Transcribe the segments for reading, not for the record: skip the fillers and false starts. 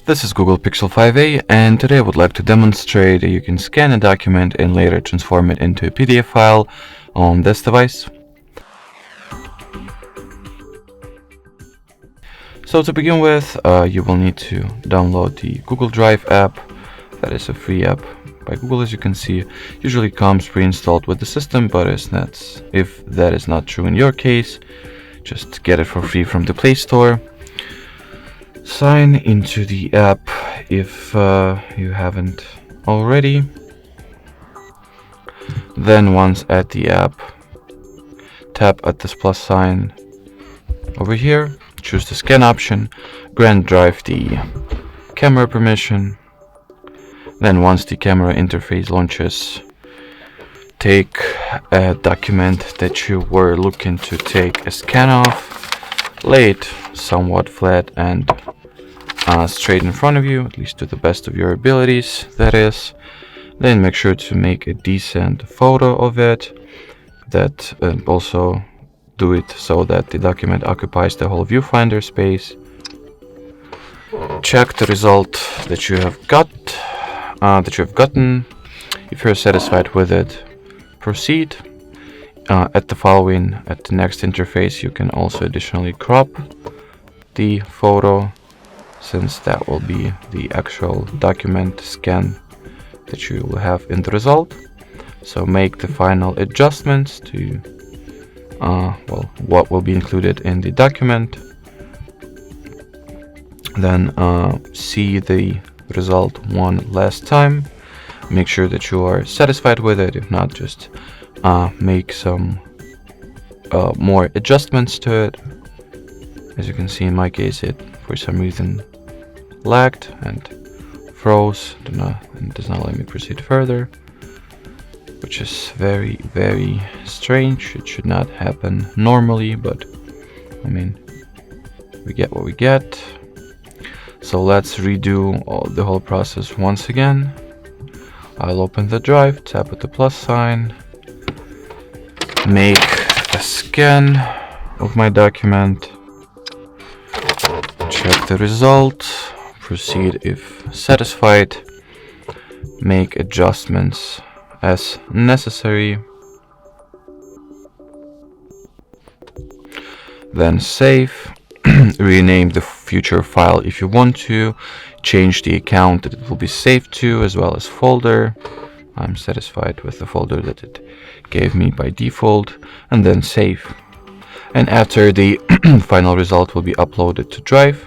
This is Google Pixel 5a, and today I would like to demonstrate that you can scan a document and later transform it into a PDF file on this device. So to begin with, you will need to download the Google Drive app. That is a free app by Google, as you can see. Usually comes pre-installed with the system, but if that is not true in your case, just get it for free from the Play Store. Sign into the app if you haven't already. Then once at the app, tap at this plus sign over here, choose the scan option, grant Drive the camera permission. Then once the camera interface launches, take a document that you were looking to take a scan of, lay it somewhat flat and straight in front of you, at least to the best of your abilities, that is. Then make sure to make a decent photo of it, that also do it so that the document occupies the whole viewfinder space. Check the result that you have gotten. If you're satisfied with it, proceed. At the next interface, you can also additionally crop the photo, since that will be the actual document scan that you will have in the result. So make the final adjustments to what will be included in the document. Then see the result one last time. Make sure that you are satisfied with it. If not, just make some more adjustments to it. As you can see, in my case, it for some reason lagged and froze and does not let me proceed further, which is very, very strange. It should not happen normally, but I mean, we get what we get. So let's redo the whole process once again. I'll open the drive, tap at the plus sign, make a scan of my document, check the result, proceed if satisfied, make adjustments as necessary, then save. Rename the future file if you want to, change the account that it will be saved to, as well as folder. I'm satisfied with the folder that it gave me by default, and then save. And after the final result will be uploaded to Drive,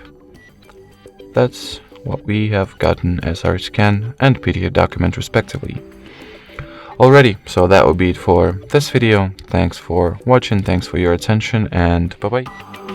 that's what we have gotten as our scan and PDF document respectively. Alrighty, so that will be it for this video. Thanks for watching, thanks for your attention, and bye bye.